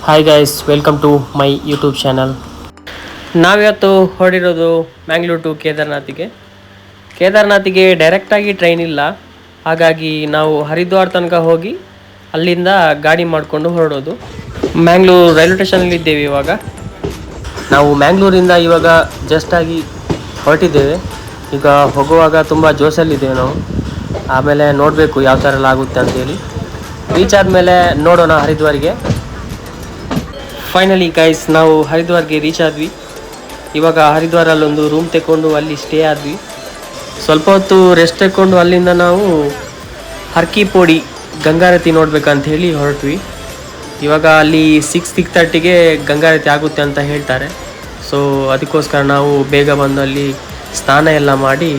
Hi guys, welcome to my YouTube channel. ನಾವಿವತ್ತು ಹೊರಡಿರೋದು Mangalore to ಕೇದಾರ್ನಾಥಿಗೆ ಡೈರೆಕ್ಟಾಗಿ ಟ್ರೈನ್ ಇಲ್ಲ. ಹಾಗಾಗಿ ನಾವು ಹರಿದ್ವಾರ್ ತನಕ ಹೋಗಿ ಅಲ್ಲಿಂದ ಗಾಡಿ ಮಾಡಿಕೊಂಡು ಹೊರಡೋದು. ಮ್ಯಾಂಗ್ಳೂರ್ ರೈಲ್ವೆ ಸ್ಟೇಷನಲ್ಲಿ ಇದ್ದೇವೆ ಇವಾಗ. ನಾವು ಮ್ಯಾಂಗ್ಳೂರಿಂದ ಇವಾಗ ಜಸ್ಟಾಗಿ ಹೊರಟಿದ್ದೇವೆ. ಈಗ ಹೋಗುವಾಗ ತುಂಬ ಜೋಶಲ್ಲಿದ್ದೇವೆ ನಾವು. ಆಮೇಲೆ ನೋಡಬೇಕು ಯಾವ ಥರ ಎಲ್ಲ ಆಗುತ್ತೆ ಅಂತೇಳಿ. ರೀಚ್ ಆದಮೇಲೆ ನೋಡೋಣ ಹರಿದ್ವಾರಿಗೆ. ಫೈನಲಿ ಗೈಸ್, ನಾವು ಹರಿದ್ವಾರ್ಗೆ ರೀಚ್ ಆದ್ವಿ. ಇವಾಗ ಹರಿದ್ವಾರಲ್ಲೊಂದು ರೂಮ್ ತೆಕ್ಕೊಂಡು ಅಲ್ಲಿ ಸ್ಟೇ ಆದ್ವಿ. ಸ್ವಲ್ಪ ಹೊತ್ತು ರೆಸ್ಟ್ ತೆಕ್ಕೊಂಡು ಅಲ್ಲಿಂದ ನಾವು ಹರ್ಕಿ ಪೋಡಿ ಗಂಗಾರತಿ ನೋಡ್ಬೇಕಂತ ಹೇಳಿ ಹೊರಟ್ವಿ. ಇವಾಗ ಅಲ್ಲಿ 6:30ಗೆ ಗಂಗಾರತಿ ಆಗುತ್ತೆ ಅಂತ ಹೇಳ್ತಾರೆ. ಸೊ ಅದಕ್ಕೋಸ್ಕರ ನಾವು ಬೇಗ ಬಂದು ಅಲ್ಲಿ ಸ್ನಾನ ಎಲ್ಲ ಮಾಡಿ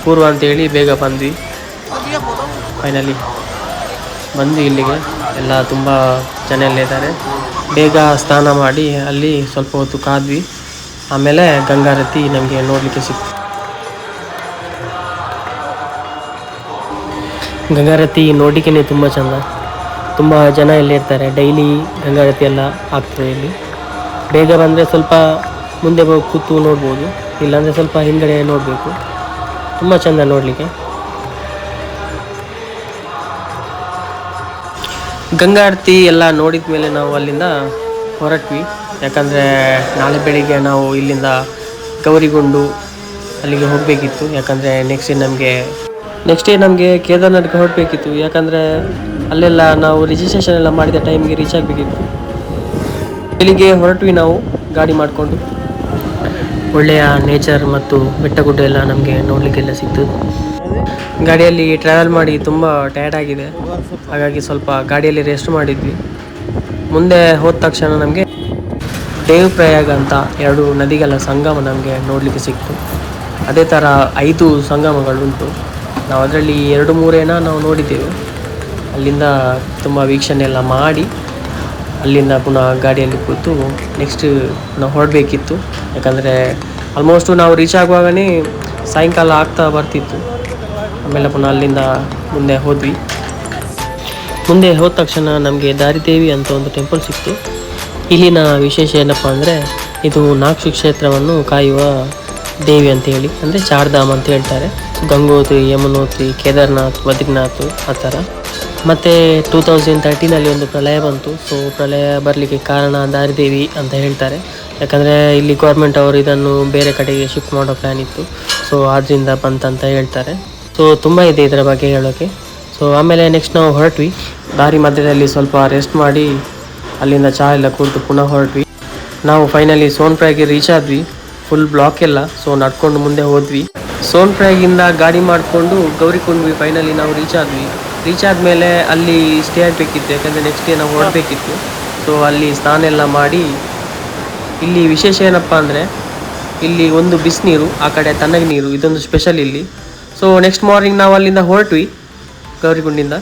ಪೂರ್ವ ಅಂತೇಳಿ ಬೇಗ ಬಂದ್ವಿ. ಫೈನಲಿ ಬಂದು ಇಲ್ಲಿಗೆ ಎಲ್ಲ ತುಂಬ ಜನ ಎಲ್ಲ ಇದ್ದಾರೆ. ಬೇಗ ಸ್ನಾನ ಮಾಡಿ ಅಲ್ಲಿ ಸ್ವಲ್ಪ ಹೊತ್ತು ಕಾದ್ವಿ. ಆಮೇಲೆ ಗಂಗಾರತಿ ನಮಗೆ ನೋಡಲಿಕ್ಕೆ ಸಿಕ್ತು. ಗಂಗಾರತಿ ನೋಡಲಿಕ್ಕೆ ತುಂಬ ಚೆಂದ. ತುಂಬ ಜನ ಇಲ್ಲಿ ಇರ್ತಾರೆ. ಡೈಲಿ ಗಂಗಾರತಿ ಎಲ್ಲ ಆಗ್ತದೆ ಇಲ್ಲಿ. ಬೇಗ ಬಂದರೆ ಸ್ವಲ್ಪ ಮುಂದೆ ಹೋಗಿ ಕೂತು ನೋಡ್ಬೋದು, ಇಲ್ಲಾಂದರೆ ಸ್ವಲ್ಪ ಹಿಂದ್ಗಡೆ ನೋಡಬೇಕು. ತುಂಬ ಚೆಂದ ನೋಡಲಿಕ್ಕೆ. ಗಂಗಾರತಿ ಎಲ್ಲ ನೋಡಿದ ಮೇಲೆ ನಾವು ಅಲ್ಲಿಂದ ಹೊರಟ್ವಿ. ಯಾಕಂದರೆ ನಾಳೆ ಬೆಳಿಗ್ಗೆ ನಾವು ಇಲ್ಲಿಂದ ಗೌರಿಗುಂಡು ಅಲ್ಲಿಗೆ ಹೋಗಬೇಕಿತ್ತು. ಯಾಕಂದರೆ ನೆಕ್ಸ್ಟ್ ಡೇ ನಮಗೆ ಕೇದಾರ್ನಾಥ್ಗೆ ಹೊರಡಬೇಕಿತ್ತು. ಯಾಕಂದರೆ ಅಲ್ಲೆಲ್ಲ ನಾವು ರಿಜಿಸ್ಟ್ರೇಷನ್ ಎಲ್ಲ ಮಾಡಿದ ಟೈಮ್ಗೆ ರೀಚ್ ಆಗಬೇಕಿತ್ತು. ಬೆಳಿಗ್ಗೆ ಹೊರಟ್ವಿ ನಾವು ಗಾಡಿ ಮಾಡಿಕೊಂಡು. ಒಳ್ಳೆಯ ನೇಚರ್ ಮತ್ತು ಬೆಟ್ಟ ಗುಡ್ಡ ಎಲ್ಲ ನಮಗೆ ನೋಡಲಿಕ್ಕೆಲ್ಲ ಸಿಕ್ತು. ಗಾಡಿಯಲ್ಲಿ ಟ್ರಾವೆಲ್ ಮಾಡಿ ತುಂಬ ಟಯರ್ಡ್ ಆಗಿದೆ. ಹಾಗಾಗಿ ಸ್ವಲ್ಪ ಗಾಡಿಯಲ್ಲಿ ರೆಸ್ಟ್ ಮಾಡಿದ್ವಿ. ಮುಂದೆ ಹೋದ ತಕ್ಷಣ ನಮಗೆ ದೇವ್ ಪ್ರಯಾಗ ಅಂತ 2 ನದಿಗಳ ಸಂಗಮ ನಮಗೆ ನೋಡಲಿಕ್ಕೆ ಸಿಕ್ತು. ಅದೇ ಥರ 5 ಸಂಗಮಗಳುಂಟು. ನಾವು ಅದರಲ್ಲಿ 2-3 ನಾವು ನೋಡಿದ್ದೇವೆ. ಅಲ್ಲಿಂದ ತುಂಬ ವೀಕ್ಷಣೆ ಎಲ್ಲ ಮಾಡಿ ಅಲ್ಲಿಂದ ಪುನಃ ಗಾಡಿಯಲ್ಲಿ ಕೂತು ನೆಕ್ಸ್ಟ್ ನಾವು ಹೊರಡಬೇಕಿತ್ತು. ಯಾಕಂದರೆ ಆಲ್ಮೋಸ್ಟು ನಾವು ರೀಚ್ ಆಗುವಾಗಲೇ ಸಾಯಂಕಾಲ ಆಗ್ತಾ ಬರ್ತಿತ್ತು. ಆಮೇಲೆ ಪುನಃ ಅಲ್ಲಿಂದ ಮುಂದೆ ಹೋದ್ವಿ. ಮುಂದೆ ಹೋದ ತಕ್ಷಣ ನಮಗೆ ದಾರಿದೇವಿ ಅಂತ ಒಂದು ಟೆಂಪಲ್ ಸಿಕ್ತು. ಇಲ್ಲಿನ ವಿಶೇಷ ಏನಪ್ಪ ಅಂದರೆ ಇದು 4 ಕ್ಷೇತ್ರವನ್ನು ಕಾಯುವ ದೇವಿ ಅಂತೇಳಿ, ಅಂದರೆ ಚಾರ್ಧಾಮ್ ಅಂತ ಹೇಳ್ತಾರೆ. ಗಂಗೋತ್ರಿ, ಯಮುನೋತ್ರಿ, ಕೇದಾರ್ನಾಥ್, ಬದ್ರಿನಾಥ್ ಆ ಥರ. ಮತ್ತು 2013 ಒಂದು ಪ್ರಳಯ ಬಂತು. ಸೊ ಪ್ರಳಯ ಬರಲಿಕ್ಕೆ ಕಾರಣ ದಾರಿದೇವಿ ಅಂತ ಹೇಳ್ತಾರೆ. ಯಾಕಂದರೆ ಇಲ್ಲಿ ಗೌರ್ಮೆಂಟ್ ಅವರು ಇದನ್ನು ಬೇರೆ ಕಡೆಗೆ ಶಿಫ್ಟ್ ಮಾಡೋ ಪ್ಲ್ಯಾನ್ ಇತ್ತು. ಸೊ ಆದ್ದರಿಂದ ಬಂತಂತ ಹೇಳ್ತಾರೆ. ಸೊ ತುಂಬ ಇದೆ ಇದರ ಬಗ್ಗೆ ಹೇಳೋಕ್ಕೆ. ಸೊ ಆಮೇಲೆ ನೆಕ್ಸ್ಟ್ ನಾವು ಹೊರಟ್ವಿ. ದಾರಿ ಮಧ್ಯದಲ್ಲಿ ಸ್ವಲ್ಪ ರೆಸ್ಟ್ ಮಾಡಿ ಅಲ್ಲಿಂದ ಚಹಾ ಎಲ್ಲ ಕುಡಿದು ಪುನಃ ಹೊರಟ್ವಿ. ನಾವು ಫೈನಲಿ ಸೋನ್ಪ್ರಯಾಗ್ಗೆ ರೀಚ್ ಆದ್ವಿ. ಫುಲ್ ಬ್ಲಾಕ್ ಎಲ್ಲ. ಸೊ ನಡ್ಕೊಂಡು ಮುಂದೆ ಹೋದ್ವಿ. ಸೋನ್ಪ್ರಯಾಗಿಂದ ಗಾಡಿ ಮಾಡಿಕೊಂಡು ಗೌರಿಕುಂಡ್ವಿ. ಫೈನಲಿ ನಾವು ರೀಚ್ ಆದಮೇಲೆ ಅಲ್ಲಿ ಸ್ಟೇ ಆಗಬೇಕಿತ್ತು. ಯಾಕಂದರೆ ನೆಕ್ಸ್ಟ್ ಡೇ ನಾವು ಹೊರಡಬೇಕಿತ್ತು. ಸೊ ಅಲ್ಲಿ ಸ್ನಾನ ಎಲ್ಲ ಮಾಡಿ, ಇಲ್ಲಿ ವಿಶೇಷ ಏನಪ್ಪ ಅಂದರೆ ಇಲ್ಲಿ ಒಂದು ಬಿಸಿನೀರು, ಆ ಕಡೆ ತಣ್ಣಗೆ ನೀರು, ಇದೊಂದು ಸ್ಪೆಷಲ್ ಇಲ್ಲಿ. ಸೊ ನೆಕ್ಸ್ಟ್ ಮಾರ್ನಿಂಗ್ ನಾವು ಅಲ್ಲಿಂದ ಹೊರಟ್ವಿ. ಗೌರಿಗುಂಡಿಂದ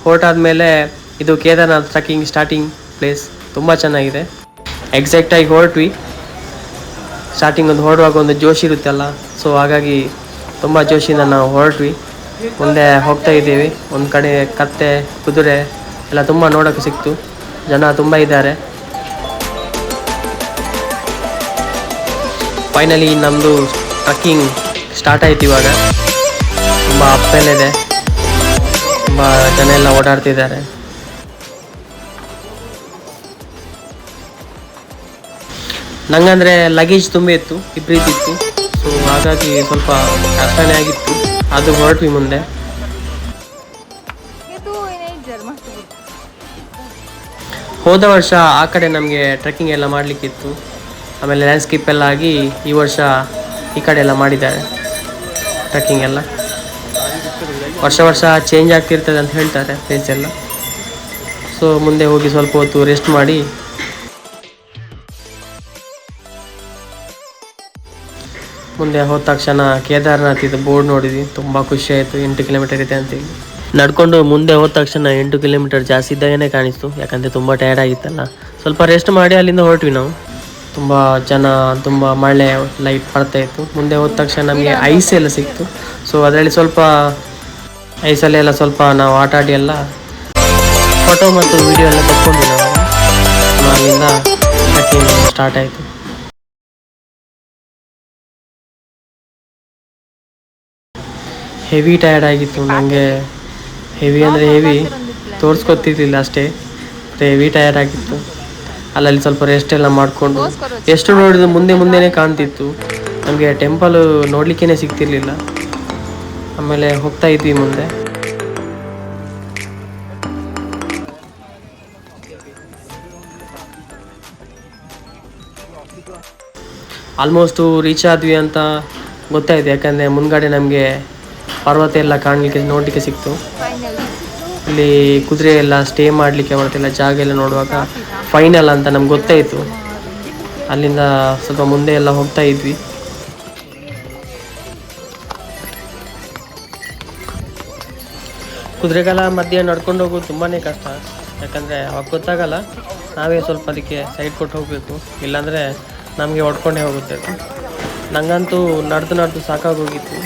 ಹೊರಟಾದ್ಮೇಲೆ ಇದು ಕೇದಾರ್ನಾಥ್ ಟ್ರೆಕ್ಕಿಂಗ್ ಸ್ಟಾರ್ಟಿಂಗ್ ಪ್ಲೇಸ್. ತುಂಬ ಚೆನ್ನಾಗಿದೆ. ಎಕ್ಸಾಕ್ಟಾಗಿ ಹೊರಟ್ವಿ. ಸ್ಟಾರ್ಟಿಂಗ್ ಒಂದು ಹೊರಡುವಾಗ ಒಂದು ಜೋಶ್ ಇರುತ್ತಲ್ಲ, ಸೊ ಹಾಗಾಗಿ ತುಂಬ ಜೋಶಿಂದ ನಾವು ಹೊರಟ್ವಿ. ಮುಂದೆ ಹೋಗ್ತಾ ಇದ್ದೀವಿ. ಒಂದು ಕಡೆ ಕತ್ತೆ, ಕುದುರೆ ಎಲ್ಲ ತುಂಬ ನೋಡೋಕ್ಕೆ ಸಿಕ್ತು. ಜನ ತುಂಬ ಇದ್ದಾರೆ. ಫೈನಲಿ ನಮ್ಮದು ಟ್ರಕ್ಕಿಂಗ್ ಸ್ಟಾರ್ಟ್ ಆಯ್ತು. ಇವಾಗ ತುಂಬ ಅಪ್ಪೆಲ್ಲಿದೆ, ತುಂಬ ಜನ ಎಲ್ಲ ಓಡಾಡ್ತಿದ್ದಾರೆ. ನಂಗಂದರೆ ಲಗೇಜ್ ತುಂಬ ಇತ್ತು, ಇಬ್ಬರಿದ್ದಿತ್ತು. ಸೊ ಹಾಗಾಗಿ ಸ್ವಲ್ಪ ಕಷ್ಟನೇ ಆಗಿತ್ತು. ಅದು ಹೊರಟ್ವಿ ಮುಂದೆ. ಹೋದ ವರ್ಷ ಆ ಕಡೆ ನಮಗೆ ಟ್ರೆಕ್ಕಿಂಗ್ ಎಲ್ಲ ಮಾಡಲಿಕ್ಕಿತ್ತು. ಆಮೇಲೆ ಲ್ಯಾಂಡ್ಸ್ಕೇಪ್ ಎಲ್ಲ ಆಗಿ ಈ ವರ್ಷ ಈ ಕಡೆ ಎಲ್ಲ ಮಾಡಿದ್ದಾರೆ ಟ್ರೆಕ್ಕಿಂಗ್ ಎಲ್ಲ. ವರ್ಷ ಚೇಂಜ್ ಆಗ್ತಿರ್ತದೆ ಅಂತ ಹೇಳ್ತಾರೆ ಪ್ಲೇಸ್ ಎಲ್ಲ. ಸೊ ಮುಂದೆ ಹೋಗಿ ಸ್ವಲ್ಪ ಹೊತ್ತು ರೆಸ್ಟ್ ಮಾಡಿ ಮುಂದೆ ಹೋದ ತಕ್ಷಣ ಕೇದಾರ್ನಾಥ್ ಇದು ಬೋರ್ಡ್ ನೋಡಿದ್ವಿ. ತುಂಬ ಖುಷಿ ಆಯಿತು. 8 ಕಿಲೋಮೀಟರ್ ಇದೆ ಅಂತೇಳಿ. ನಡ್ಕೊಂಡು ಮುಂದೆ ಹೋದ ತಕ್ಷಣ 8 ಕಿಲೋಮೀಟರ್ ಜಾಸ್ತಿ ಇದ್ದಾಗೇ ಕಾಣಿಸ್ತು. ಯಾಕಂದರೆ ತುಂಬ ಟಯರ್ಡ್ ಆಗಿತ್ತಲ್ಲ. ಸ್ವಲ್ಪ ರೆಸ್ಟ್ ಮಾಡಿ ಅಲ್ಲಿಂದ ಹೊರಟ್ವಿ ನಾವು. ತುಂಬ ಜನ, ತುಂಬ ಮಳೆ, ಲೈಟ್ ಬರ್ತಾಯಿತ್ತು. ಮುಂದೆ ಹೋದ ತಕ್ಷಣ ನಮಗೆ ಐಸ್ ಎಲ್ಲ ಸಿಕ್ತು. ಸೊ ಅದರಲ್ಲಿ ಸ್ವಲ್ಪ ಐಸಲ್ಲೆಲ್ಲ ಸ್ವಲ್ಪ ನಾವು ಆಟ ಆಡಿ ಎಲ್ಲ ಫೋಟೋ ಮತ್ತು ವಿಡಿಯೋ ಎಲ್ಲ ತೆಕ್ಕೊಂಡ್ವಿ ನಾವು. ಮಾಡ್ಕೊಂಡು ಅಲ್ಲಿಂದ ಟ್ರೆಕ್ಕಿಂಗ್ ಸ್ಟಾರ್ಟ್ ಆಯಿತು. ಹೆವಿ ಟಯರ್ಡ್ ಆಗಿತ್ತು ನನಗೆ. ಹೆವಿ ಅಂದರೆ ಹೆವಿ ತೋರಿಸ್ಕೊತಿರ್ಲಿಲ್ಲ ಅಷ್ಟೇ, ಮತ್ತು ಹೆವಿ ಟಯರ್ಡ್ ಆಗಿತ್ತು. ಅಲ್ಲಲ್ಲಿ ಸ್ವಲ್ಪ ರೆಸ್ಟ್ ಎಲ್ಲ ಮಾಡಿಕೊಂಡು ಎಷ್ಟು ನೋಡಿದ್ರು ಮುಂದೆನೇ ಕಾಣ್ತಿತ್ತು. ನಮಗೆ ಟೆಂಪಲ್ ನೋಡಲಿಕ್ಕೇ ಸಿಗ್ತಿರ್ಲಿಲ್ಲ. ಆಮೇಲೆ ಹೋಗ್ತಾ ಇದ್ವಿ ಮುಂದೆ. ಆಲ್ಮೋಸ್ಟು ರೀಚ್ ಆದ್ವಿ ಅಂತ ಗೊತ್ತಾಯಿತು, ಯಾಕಂದರೆ ಮುಂದ್ಗಡೆ ನಮಗೆ ಪರ್ವತ ಎಲ್ಲ ನೋಡಲಿಕ್ಕೆ ಸಿಕ್ತು. ಇಲ್ಲಿ ಕುದುರೆ ಎಲ್ಲ ಸ್ಟೇ ಮಾಡಲಿಕ್ಕೆ ಬರ್ತಿಲ್ಲ ಜಾಗ ಎಲ್ಲ ನೋಡುವಾಗ ಫೈನಲ್ ಅಂತ ನಮ್ಗೆ ಗೊತ್ತಾಯಿತು. ಅಲ್ಲಿಂದ ಸ್ವಲ್ಪ ಮುಂದೆ ಎಲ್ಲ ಹೋಗ್ತಾ ಇದ್ವಿ. ಕುದುರೆಗಾಲ ಮಧ್ಯೆ ನಡ್ಕೊಂಡು ಹೋಗೋದು ತುಂಬಾ ಕಷ್ಟ, ಯಾಕಂದರೆ ಅವಾಗ ಗೊತ್ತಾಗಲ್ಲ. ನಾವೇ ಸ್ವಲ್ಪ ಅದಕ್ಕೆ ಸೈಡ್ ಕೊಟ್ಟು ಹೋಗಬೇಕು, ಇಲ್ಲಾಂದರೆ ನಮಗೆ ಹೊಡ್ಕೊಂಡೇ ಹೋಗುತ್ತೆ. ನನಗಂತೂ ನಡೆದು ಸಾಕಾಗೋಗಿತ್ತು.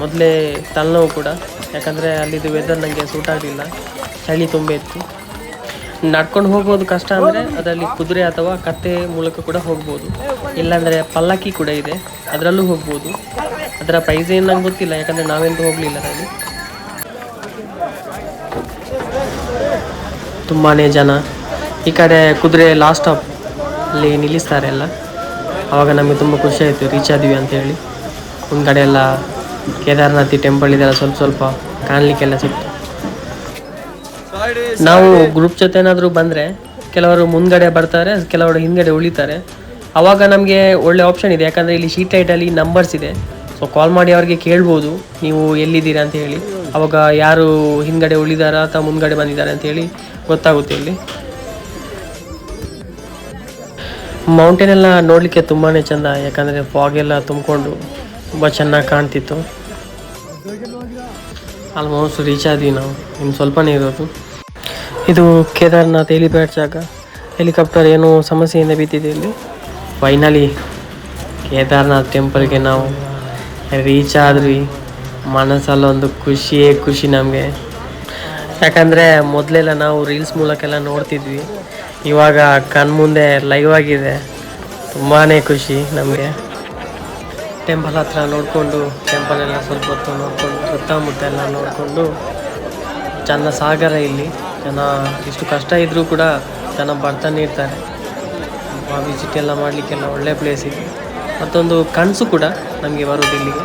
ಮೊದಲೇ ತಲೆನೋವು ಕೂಡ, ಯಾಕಂದರೆ ಅಲ್ಲಿದ್ದು ವೆದರ್ ನನಗೆ ಸೂಟ್ ಆಗಲಿಲ್ಲ, ಚಳಿ ತುಂಬ ಇತ್ತು. ನಡ್ಕೊಂಡು ಹೋಗ್ಬೋದು ಕಷ್ಟ ಅಂದರೆ ಅದರಲ್ಲಿ ಕುದುರೆ ಅಥವಾ ಕತ್ತೆ ಮೂಲಕ ಕೂಡ ಹೋಗ್ಬೋದು, ಇಲ್ಲಾಂದರೆ ಪಲ್ಲಕ್ಕಿ ಕೂಡ ಇದೆ, ಅದರಲ್ಲೂ ಹೋಗ್ಬೋದು. ಅದರ ಪ್ರೈಸ್ ಏನು ನಂಗೆ ಗೊತ್ತಿಲ್ಲ, ಯಾಕಂದರೆ ನಾವೆಂತೂ ಹೋಗಲಿಲ್ಲ ಅದರಲ್ಲಿ. ತುಂಬಾ ಜನ ಈ ಕಡೆ ಕುದುರೆ ಲಾಸ್ಟ್ ಸ್ಟಾಪ್ ಅಲ್ಲಿ ನಿಲ್ಲಿಸ್ತಾರೆ ಎಲ್ಲ. ಆವಾಗ ನಮಗೆ ತುಂಬ ಖುಷಿ ಆಯಿತು ರೀಚ್ ಆದ್ವಿ ಅಂತೇಳಿ. ಮುಂದ್ಗಡೆ ಎಲ್ಲ ಕೇದಾರನಾಥಿ ಟೆಂಪಲ್ ಇದೆಲ್ಲ ಸ್ವಲ್ಪ ಕಾಣಲಿಕ್ಕೆಲ್ಲ ಸಿಕ್ತು. ನಾವು ಗ್ರೂಪ್ ಜೊತೆ ಏನಾದರೂ ಬಂದರೆ ಕೆಲವರು ಮುಂದ್ಗಡೆ ಬರ್ತಾರೆ, ಕೆಲವರು ಹಿಂದ್ಗಡೆ ಉಳಿತಾರೆ. ಆವಾಗ ನಮಗೆ ಒಳ್ಳೆ ಆಪ್ಷನ್ ಇದೆ, ಯಾಕಂದರೆ ಇಲ್ಲಿ ಶೀಟ್ ಲೈಟಲ್ಲಿ ನಂಬರ್ಸ್ ಇದೆ. ಸೊ ಕಾಲ್ ಮಾಡಿ ಅವ್ರಿಗೆ ಕೇಳ್ಬೋದು ನೀವು ಎಲ್ಲಿದ್ದೀರಾ ಅಂತ ಹೇಳಿ. ಆವಾಗ ಯಾರು ಹಿಂದ್ಗಡೆ ಉಳಿದಾರ ಅಥವಾ ಮುಂದ್ಗಡೆ ಬಂದಿದ್ದಾರೆ ಅಂತೇಳಿ ಗೊತ್ತಾಗುತ್ತೆ ಇಲ್ಲಿ. ಮೌಂಟೇನ್ ಎಲ್ಲ ನೋಡಲಿಕ್ಕೆ ತುಂಬಾ ಚೆಂದ, ಯಾಕಂದರೆ ಫಾಗ್ ಎಲ್ಲ ತುಂಬಿಕೊಂಡು ತುಂಬ ಚೆನ್ನಾಗಿ ಕಾಣ್ತಿತ್ತು. ಆಲ್ಮೋಸ್ಟ್ ರೀಚ್ ಆದ್ವಿ ನಾವು, ಇನ್ನು ಸ್ವಲ್ಪನೇ ಇರೋದು. ಇದು ಕೇದಾರ್ನಾಥ್ ಹೆಲಿಪ್ಯಾಡ್ ಜಾಗ. ಹೆಲಿಕಾಪ್ಟರ್ ಏನೋ ಸಮಸ್ಯೆಯಿಂದ ಬಿದ್ದಿದೆ ಇಲ್ಲಿ. ಫೈನಲಿ ಕೇದಾರ್ನಾಥ್ ಟೆಂಪಲ್ಗೆ ನಾವು ರೀಚ್ ಆದ್ವಿ. ಮನಸ್ಸಲ್ಲೊಂದು ಖುಷಿ ನಮಗೆ, ಯಾಕಂದರೆ ಮೊದಲೆಲ್ಲ ನಾವು ರೀಲ್ಸ್ ಮೂಲಕ ಎಲ್ಲ ನೋಡ್ತಿದ್ವಿ, ಇವಾಗ ಕಣ್ಮುಂದೆ ಲೈವ್ ಆಗಿದೆ. ತುಂಬಾ ಖುಷಿ ನಮಗೆ. ಟೆಂಪಲ್ ಹತ್ರ ನೋಡಿಕೊಂಡು ಟೆಂಪಲ್ ಎಲ್ಲ ಸ್ವಲ್ಪ ಹೊತ್ತು ನೋಡಿಕೊಂಡು ಸುತ್ತಮುತ್ತ ಎಲ್ಲ ನೋಡಿಕೊಂಡು, ಚೆನ್ನ ಸಾಗರ ಇಲ್ಲಿ. ಜನ ಇಷ್ಟು ಕಷ್ಟ ಇದ್ದರೂ ಕೂಡ ಜನ ಬರ್ತಾನೆ ಇರ್ತಾರೆ. ವಿಸಿಟ್ ಎಲ್ಲ ಮಾಡಲಿಕ್ಕೆಲ್ಲ ಒಳ್ಳೆ ಪ್ಲೇಸ್ ಇದೆ. ಮತ್ತೊಂದು ಕನಸು ಕೂಡ ನಮಗೆ ಬರೋದು ಇಲ್ಲಿಗೆ.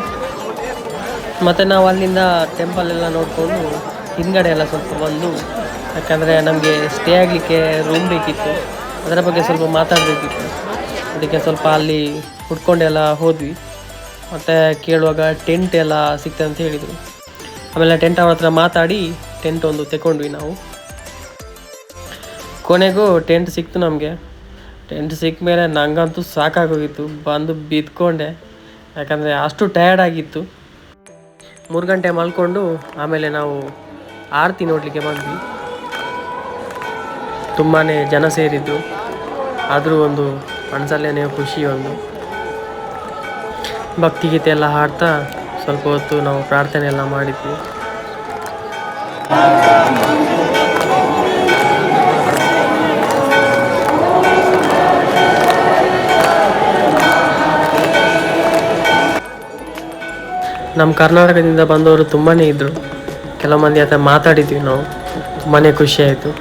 ಮತ್ತು ನಾವು ಅಲ್ಲಿಂದ ಟೆಂಪಲ್ ಎಲ್ಲ ನೋಡಿಕೊಂಡು ಹಿಂದ್ಗಡೆ ಎಲ್ಲ ಸ್ವಲ್ಪ ಬಂದು, ಯಾಕಂದರೆ ನಮಗೆ ಸ್ಟೇ ಆಗಲಿಕ್ಕೆ ರೂಮ್ ಬೇಕಿತ್ತು, ಅದರ ಬಗ್ಗೆ ಸ್ವಲ್ಪ ಮಾತಾಡಬೇಕಿತ್ತು. ಅದಕ್ಕೆ ಸ್ವಲ್ಪ ಅಲ್ಲಿ ಹುಡ್ಕೊಂಡೆಲ್ಲ ಹೋದ್ವಿ. ಮತ್ತು ಕೇಳುವಾಗ ಟೆಂಟ್ ಎಲ್ಲ ಸಿಗ್ತದೆ ಅಂತ ಹೇಳಿದರು. ಆಮೇಲೆ ಟೆಂಟ್ ಅವ್ರ ಹತ್ರ ಮಾತಾಡಿ ಟೆಂಟ್ ಒಂದು ತಗೊಂಡ್ವಿ ನಾವು. ಕೊನೆಗೂ ಟೆಂಟ್ ಸಿಕ್ತು ನಮಗೆ. ಟೆಂಟ್ ಸಿಕ್ಕ ಮೇಲೆ ನನಗಂತೂ ಸಾಕಾಗೋಗಿತ್ತು, ಬಂದು ಬಿದ್ಕೊಂಡೆ, ಯಾಕಂದರೆ ಅಷ್ಟು ಟಯರ್ಡ್ ಆಗಿತ್ತು. 3 ಗಂಟೆ ಮಲ್ಕೊಂಡು ಆಮೇಲೆ ನಾವು ಆರತಿ ನೋಡಲಿಕ್ಕೆ ಬಂದ್ವಿ. ತುಂಬಾ ಜನ ಸೇರಿದ್ದು, ಆದರೂ ಒಂದು ಮನಸ್ಸಲ್ಲೇ ಖುಷಿ. ಒಂದು ಭಕ್ತಿಗೀತೆ ಎಲ್ಲ ಹಾಡ್ತಾ ಸ್ವಲ್ಪ ಹೊತ್ತು ನಾವು ಪ್ರಾರ್ಥನೆ ಎಲ್ಲ ಮಾಡಿದ್ವಿ. ನಮ್ಮ ಕರ್ನಾಟಕದಿಂದ ಬಂದವರು ತುಂಬಾ ಇದ್ದರು. ಕೆಲವು ಮಂದಿ ಹತ್ರ ಮಾತಾಡಿದ್ವಿ ನಾವು, ತುಂಬಾ ಖುಷಿ ಆಯಿತು.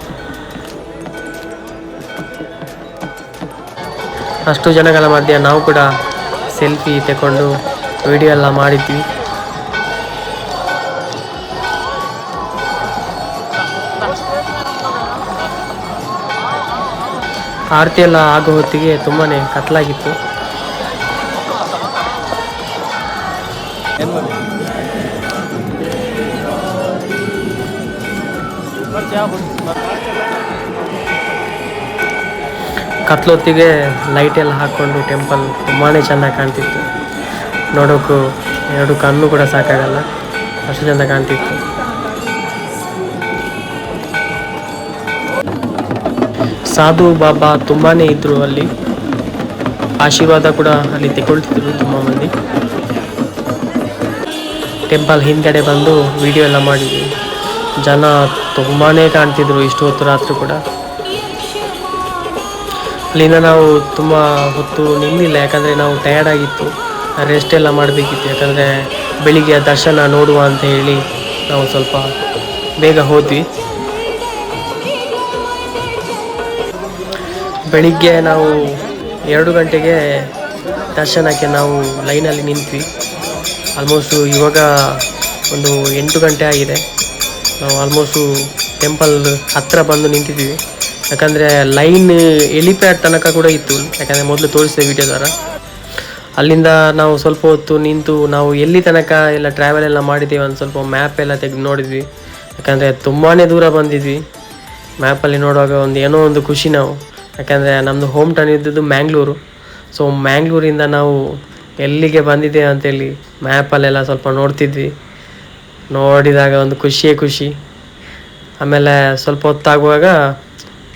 ಅಷ್ಟು ಜನಗಳ ಮಧ್ಯೆ ನಾವು ಕೂಡ ಸೆಲ್ಫಿ ತಗೊಂಡು ವಿಡಿಯೋ ಎಲ್ಲ ಮಾಡಿದ್ವಿ. ಆರತಿ ಎಲ್ಲ ಆಗೋ ಹೊತ್ತಿಗೆ ತುಂಬಾ ಕತ್ಲಾಗಿತ್ತು. ಕತ್ಲೊತ್ತಿಗೆ ಲೈಟ್ ಎಲ್ಲ ಹಾಕ್ಕೊಂಡು ಟೆಂಪಲ್ ತುಂಬಾ ಚೆನ್ನಾಗಿ ಕಾಣ್ತಿತ್ತು. ನೋಡೋಕ್ಕೂ 2 ಕಣ್ಣು ಕೂಡ ಸಾಕಾಗಲ್ಲ, ಅಷ್ಟು ಚೆಂದ ಕಾಣ್ತಿತ್ತು. ಸಾಧು ಬಾಬಾ ತುಂಬಾ ಇದ್ದರು ಅಲ್ಲಿ, ಆಶೀರ್ವಾದ ಕೂಡ ಅಲ್ಲಿ ತಗೊಳ್ತಿದ್ರು ತುಂಬ ಮಂದಿ. ಟೆಂಪಲ್ ಹಿಂದ್ಗಡೆ ಬಂದು ವಿಡಿಯೋ ಎಲ್ಲ ಮಾಡಿದ್ವಿ. ಜನ ತುಂಬಾ ಕಾಣ್ತಿದ್ರು ಇಷ್ಟು ಹೊತ್ತು ರಾತ್ರಿ ಕೂಡ. ಅಲ್ಲಿಂದ ನಾವು ತುಂಬ ಹೊತ್ತು ನಿಲ್ಲಿಲ್ಲ, ಯಾಕಂದರೆ ನಾವು ಟಯರ್ಡ್ ಆಗಿತ್ತು, ರೆಸ್ಟ್ ಎಲ್ಲ ಮಾಡಬೇಕಿತ್ತು. ಯಾಕಂದರೆ ಬೆಳಿಗ್ಗೆ ದರ್ಶನ ನೋಡುವ ಅಂತ ಹೇಳಿ ನಾವು ಸ್ವಲ್ಪ ಬೇಗ ಹೋದ್ವಿ. ಬೆಳಿಗ್ಗೆ ನಾವು 2 ಗಂಟೆಗೆ ದರ್ಶನಕ್ಕೆ ನಾವು ಲೈನಲ್ಲಿ ನಿಂತ್ವಿ. ಆಲ್ಮೋಸ್ಟು ಇವಾಗ ಒಂದು 8 ಗಂಟೆ ಆಗಿದೆ. ನಾವು ಆಲ್ಮೋಸ್ಟು ಟೆಂಪಲ್ ಹತ್ತಿರ ಬಂದು ನಿಂತಿದ್ದೀವಿ. ಯಾಕಂದರೆ ಲೈನ್ ಎಲಿಪ್ಯಾಡ್ ತನಕ ಕೂಡ ಇತ್ತು, ಯಾಕಂದರೆ ಮೊದಲು ತೋರಿಸಿದೆ ವಿಡಿಯೋ ಥರ. ಅಲ್ಲಿಂದ ನಾವು ಸ್ವಲ್ಪ ಹೊತ್ತು ನಿಂತು ನಾವು ಎಲ್ಲಿ ತನಕ ಎಲ್ಲ ಟ್ರಾವೆಲ್ ಎಲ್ಲ ಮಾಡಿದ್ದೀವಿ ಅಂತ ಸ್ವಲ್ಪ ಮ್ಯಾಪ್ ಎಲ್ಲ ತೆಗೆದು ನೋಡಿದ್ವಿ. ಯಾಕಂದರೆ ತುಂಬಾ ದೂರ ಬಂದಿದ್ವಿ. ಮ್ಯಾಪಲ್ಲಿ ನೋಡುವಾಗ ಏನೋ ಒಂದು ಖುಷಿ ನಾವು. ಯಾಕಂದರೆ ನಮ್ಮದು ಹೋಮ್ ಟೌನ್ ಇದ್ದದ್ದು ಮ್ಯಾಂಗ್ಳೂರು. ಸೊ ಮ್ಯಾಂಗ್ಳೂರಿಂದ ನಾವು ಎಲ್ಲಿಗೆ ಬಂದಿದೆ ಅಂತೇಳಿ ಮ್ಯಾಪಲ್ಲೆಲ್ಲ ಸ್ವಲ್ಪ ನೋಡ್ತಿದ್ವಿ. ನೋಡಿದಾಗ ಒಂದು ಖುಷಿಯೇ ಖುಷಿ. ಆಮೇಲೆ ಸ್ವಲ್ಪ ಹೊತ್ತಾಗುವಾಗ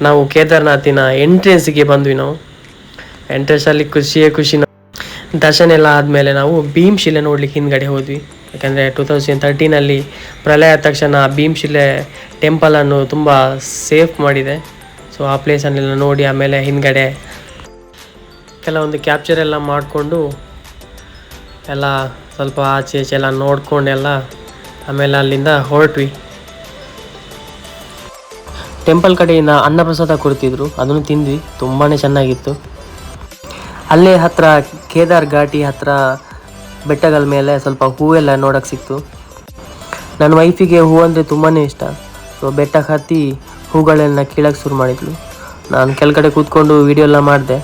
ನಾವು ಕೇದಾರ್ನಾಥಿನ ಎಂಟ್ರೆನ್ಸಿಗೆ ಬಂದ್ವಿ. ನಾವು ಎಂಟ್ರೆನ್ಸಲ್ಲಿ ಖುಷಿಯೇ ಖುಷಿ. ದರ್ಶನ ಎಲ್ಲ ಆದಮೇಲೆ ನಾವು ಭೀಮಶಿಲೆ ನೋಡ್ಲಿಕ್ಕೆ ಹಿಂದ್ಗಡೆ ಹೋದ್ವಿ. ಯಾಕಂದರೆ 2013 ಪ್ರಳಯ ತಕ್ಷಣ ಭೀಮಶಿಲೆ ಟೆಂಪಲನ್ನು ತುಂಬ ಸೇಫ್ ಮಾಡಿದೆ. ಸೊ ಆ ಪ್ಲೇಸನ್ನೆಲ್ಲ ನೋಡಿ ಆಮೇಲೆ ಹಿಂದ್ಗಡೆ ಕೆಲವೊಂದು ಕ್ಯಾಪ್ಚರ್ ಎಲ್ಲ ಮಾಡಿಕೊಂಡು ಎಲ್ಲ ಸ್ವಲ್ಪ ಆಚೆ ಈಚೆ ಎಲ್ಲ ನೋಡ್ಕೊಂಡೆಲ್ಲ ಆಮೇಲೆ ಅಲ್ಲಿಂದ ಹೊರಟ್ವಿ. ಟೆಂಪಲ್ ಕಡೆಯಿಂದ ಅನ್ನಪ್ರಸಾದ ಕೊಡ್ತಿದ್ರು, ಅದನ್ನು ತಿಂದ್ವಿ. ತುಂಬಾ ಚೆನ್ನಾಗಿತ್ತು. ಅಲ್ಲೇ ಹತ್ತಿರ ಕೇದಾರ್ ಘಾಟಿ ಹತ್ತಿರ ಬೆಟ್ಟಗಳ ಮೇಲೆ ಸ್ವಲ್ಪ ಹೂವೆಲ್ಲ ನೋಡೋಕ್ಕೆ ಸಿಕ್ತು. ನನ್ನ ವೈಫಿಗೆ ಹೂ ಅಂದರೆ ತುಂಬಾ ಇಷ್ಟ. ಸೊ ಬೆಟ್ಟಕ್ಕೆ ಹತ್ತಿ ಹೂಗಳೆಲ್ಲ ಕೀಳಕ್ಕೆ ಶುರು ಮಾಡಿದ್ಲು. ನಾನು ಕೆಳಗಡೆ ಕೂತ್ಕೊಂಡು ವೀಡಿಯೋ ಎಲ್ಲ ಮಾಡಿದೆ.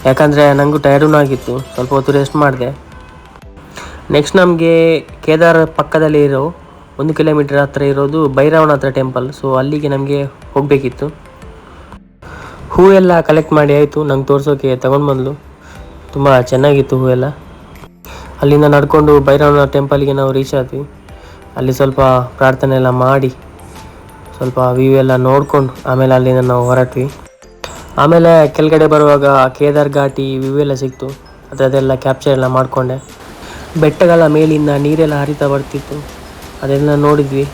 ಯಾಕಂದರೆ ನನಗೂ ಟಯರ್ಡೂ ಆಗಿತ್ತು, ಸ್ವಲ್ಪ ಹೊತ್ತು ರೆಸ್ಟ್ ಮಾಡಿದೆ. ನೆಕ್ಸ್ಟ್ ನಮಗೆ ಕೇದಾರ್ ಪಕ್ಕದಲ್ಲಿ ಇರೋ 1 ಕಿಲೋಮೀಟರ್ ಹತ್ತಿರ ಇರೋದು ಭೈರವನಾಥ ಟೆಂಪಲ್. ಸೊ ಅಲ್ಲಿಗೆ ನಮಗೆ ಹೋಗಬೇಕಿತ್ತು. ಹೂ ಎಲ್ಲ ಕಲೆಕ್ಟ್ ಮಾಡಿ ಆಯಿತು, ನಂಗೆ ತೋರಿಸೋಕೆ ತಗೊಂಡು ಬಂದಳು. ತುಂಬ ಚೆನ್ನಾಗಿತ್ತು ಹೂವೆಲ್ಲ. ಅಲ್ಲಿಂದ ನಡ್ಕೊಂಡು ಭೈರವನಾಥ ಟೆಂಪಲ್ಗೆ ನಾವು ರೀಚ್ ಆದ್ವಿ. ಅಲ್ಲಿ ಸ್ವಲ್ಪ ಪ್ರಾರ್ಥನೆ ಎಲ್ಲ ಮಾಡಿ ಸ್ವಲ್ಪ ವ್ಯೂ ಎಲ್ಲ ನೋಡ್ಕೊಂಡು ಆಮೇಲೆ ಅಲ್ಲಿಂದ ನಾವು ಹೊರಟ್ವಿ. ಆಮೇಲೆ ಕೆಳಗಡೆ ಬರುವಾಗ ಕೇದಾರ್ ಘಾಟಿ ವ್ಯೂ ಎಲ್ಲ ಸಿಕ್ತು. ಅದೆಲ್ಲ ಕ್ಯಾಪ್ಚರ್ ಎಲ್ಲ ಮಾಡಿಕೊಂಡೆ. ಬೆಟ್ಟಗಳ ಮೇಲಿಂದ ನೀರೆಲ್ಲ ಹರಿತಾ ಬರ್ತಿತ್ತು, ಅದೆಲ್ಲ ನೋಡಿದ್ವಿ.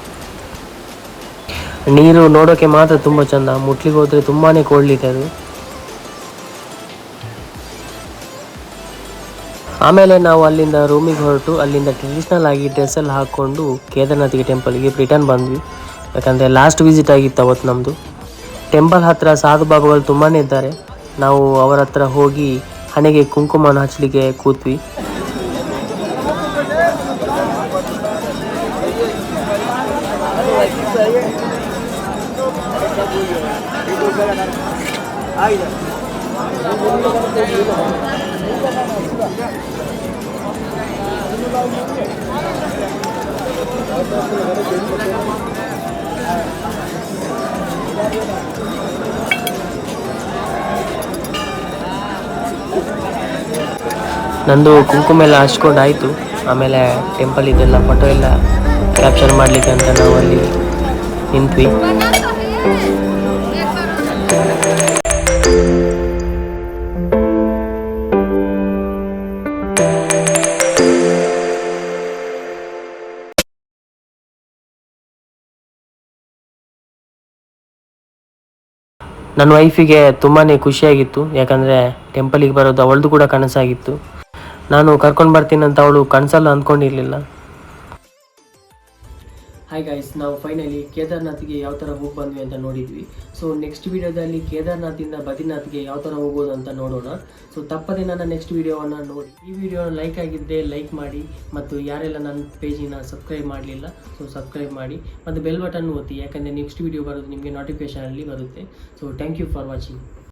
ನೀರು ನೋಡೋಕ್ಕೆ ಮಾತ್ರ ತುಂಬ ಚೆಂದ, ಮುಟ್ಲಿಗೆ ಹೋದರೆ ತುಂಬಾ ಕೋಲ್ಡಿದೆ ಅದು. ಆಮೇಲೆ ನಾವು ಅಲ್ಲಿಂದ ರೂಮಿಗೆ ಹೊರಟು ಅಲ್ಲಿಂದ ಟ್ರೆಡಿಷ್ನಲ್ ಆಗಿ ಡ್ರೆಸ್ ಎಲ್ಲ ಹಾಕ್ಕೊಂಡು ಕೇದಾರ್ನಾಥಿಗೆ ಟೆಂಪಲ್ಗೆ ರಿಟರ್ನ್ ಬಂದ್ವಿ. ಯಾಕಂದರೆ ಲಾಸ್ಟ್ ವಿಸಿಟ್ ಆಗಿತ್ತು ಅವತ್ತು ನಮ್ಮದು. ಟೆಂಪಲ್ ಹತ್ತಿರ ಸಾಧು ಬಾಬಾಗಳು ತುಂಬಾ ಇದ್ದಾರೆ. ನಾವು ಅವರ ಹತ್ರ ಹೋಗಿ ಹಣೆಗೆ ಕುಂಕುಮನ ಹಚ್ಚಲಿಕ್ಕೆ ಕೂತ್ವಿ. ನಂದು ಕುಂಕುಮ ಎಲ್ಲ ಹಚ್ಕೊಂಡು ಆಯಿತು. ಆಮೇಲೆ ಟೆಂಪಲ್ ಇದೆಲ್ಲ ಫೋಟೋ ಎಲ್ಲ ಕ್ಯಾಪ್ಚರ್ ಮಾಡಲಿಕ್ಕೆ ಅಂತ ನಾವು ಅಲ್ಲಿ ನಿಂತ್ವಿ. ನನ್ನ ವೈಫಿಗೆ ತುಂಬಾ ಖುಷಿಯಾಗಿತ್ತು. ಯಾಕಂದರೆ ಟೆಂಪಲಿಗೆ ಬರೋದು ಅವಳದು ಕೂಡ ಕನಸಾಗಿತ್ತು. ನಾನು ಕರ್ಕೊಂಡು ಬರ್ತೀನಿ ಅಂತ ಅವಳು ಕನಸಲ್ಲ ಅಂದ್ಕೊಂಡಿರಲಿಲ್ಲ. ಹಾಯ್ ಗೈಸ್, ನಾವು ಫೈನಲಿ ಕೇದಾರ್ನಾಥ್ಗೆ ಯಾವ ಥರ ಹೋಗಿ ಬಂದ್ವಿ ಅಂತ ನೋಡಿದ್ವಿ. ಸೊ ನೆಕ್ಸ್ಟ್ ವಿಡಿಯೋದಲ್ಲಿ ಕೇದಾರ್ನಾಥಿಂದ ಬದ್ರಿನಾಥ್ಗೆ ಯಾವ ಥರ ಹೋಗೋದು ಅಂತ ನೋಡೋಣ. ಸೊ ತಪ್ಪದೆ ನನ್ನ ನೆಕ್ಸ್ಟ್ ವಿಡಿಯೋವನ್ನು ನೋಡಿ. ಈ ವಿಡಿಯೋ ಲೈಕ್ ಆಗಿದ್ದರೆ ಲೈಕ್ ಮಾಡಿ, ಮತ್ತು ಯಾರೆಲ್ಲ ನನ್ನ ಪೇಜಿನ ಸಬ್ಸ್ಕ್ರೈಬ್ ಮಾಡಲಿಲ್ಲ ಸೊ ಸಬ್ಸ್ಕ್ರೈಬ್ ಮಾಡಿ, ಮತ್ತು ಬೆಲ್ ಬಟನ್ ಒತ್ತಿ. ಯಾಕಂದರೆ ನೆಕ್ಸ್ಟ್ ವಿಡಿಯೋ ಬರೋದು ನಿಮಗೆ ನೋಟಿಫಿಕೇಷನಲ್ಲಿ ಬರುತ್ತೆ. So thank you for watching.